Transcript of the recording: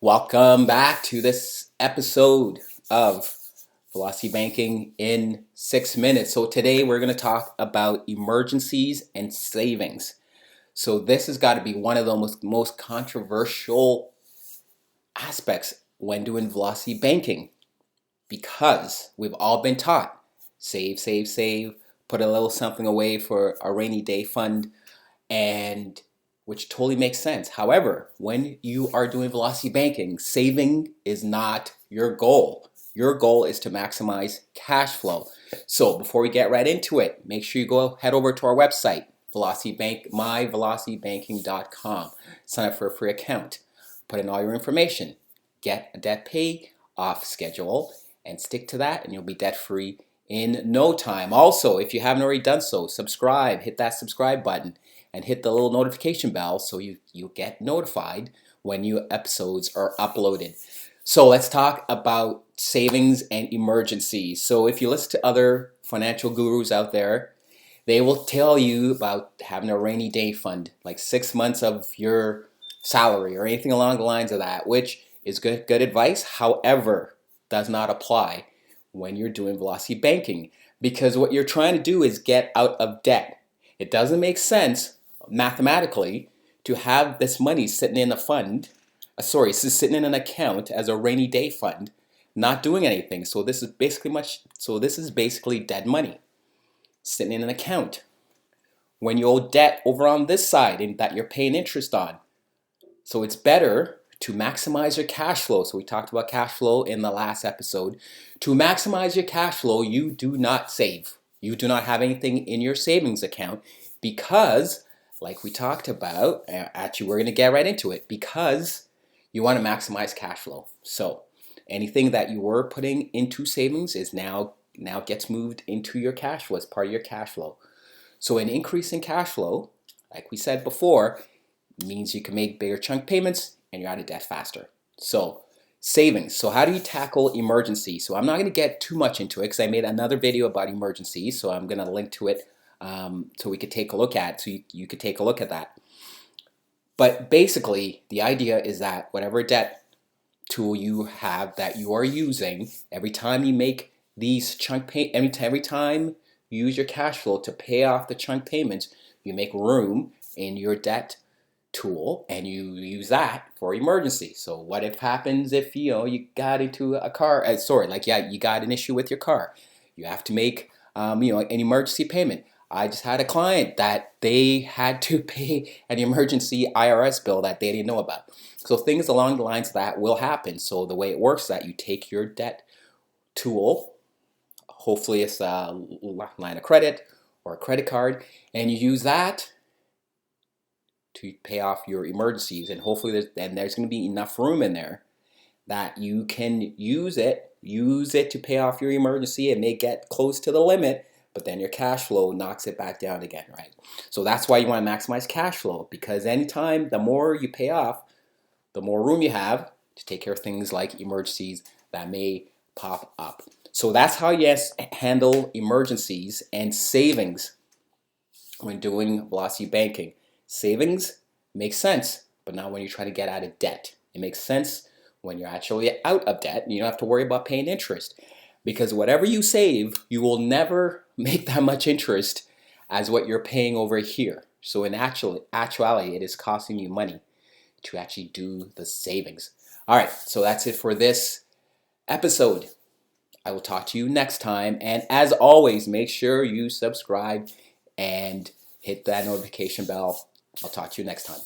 Welcome back to this episode of Velocity Banking in 6 minutes. So today we're going to talk about emergencies and savings. So this has got to be one of the most controversial aspects when doing velocity banking because we've all been taught save, save, save, put a little something away for a rainy day fund, and which totally makes sense. However, when you are doing velocity banking, saving is not your goal. Your goal is to maximize cash flow. So before we get right into it, make sure you head over to our website, myvelocitybanking.com. Sign up for a free account. Put in all your information. Get a debt pay off schedule and stick to that, and you'll be debt free in no time. Also, if you haven't already done so, subscribe, hit that subscribe button and hit the little notification bell so you get notified when new episodes are uploaded. So let's talk about savings and emergencies. So if you listen to other financial gurus out there, they will tell you about having a rainy day fund, like 6 months of your salary or anything along the lines of that, which is good advice. However, does not apply when you're doing velocity banking, because what you're trying to do is get out of debt. It doesn't make sense mathematically to have this money sitting in a fund, sitting in an account as a rainy day fund, not doing anything. So this is basically dead money sitting in an account when you owe debt over on this side and that you're paying interest on. So it's better to maximize your cash flow. So we talked about cash flow in the last episode. To maximize your cash flow, you do not save. You do not have anything in your savings account because, like we talked about, actually we're going to get right into it, because you want to maximize cash flow. So anything that you were putting into savings is now gets moved into your cash flow as part of your cash flow. So an increase in cash flow, like we said before, means you can make bigger chunk payments and you're out of debt faster. So savings. So how do you tackle emergencies? So I'm not going to get too much into it because I made another video about emergencies. So I'm going to link to it so we could take a look at, so you could take a look at that. But basically, the idea is that whatever debt tool you have that you are using, every time you make these every time you use your cash flow to pay off the chunk payments, you make room in your debt tool and you use that for emergency. So what if happens if you got into a car you got an issue with your car, you have to make an emergency payment. I just had a client that they had to pay an emergency IRS bill that they didn't know about. So things along the lines of that will happen. So the way it works is that you take your debt tool, hopefully it's a line of credit or a credit card, and you use that to pay off your emergencies, and hopefully there's going to be enough room in there that you can use it to pay off your emergency. It may get close to the limit, but then your cash flow knocks it back down again, right? So that's why you want to maximize cash flow, because anytime the more you pay off, the more room you have to take care of things like emergencies that may pop up. So that's how you handle emergencies and savings when doing velocity banking. Savings makes sense, but not when you're trying to get out of debt. It makes sense when you're actually out of debt and you don't have to worry about paying interest, because whatever you save, you will never make that much interest as what you're paying over here. So in actuality, it is costing you money to actually do the savings. All right, so that's it for this episode. I will talk to you next time. And as always, make sure you subscribe and hit that notification bell. I'll talk to you next time.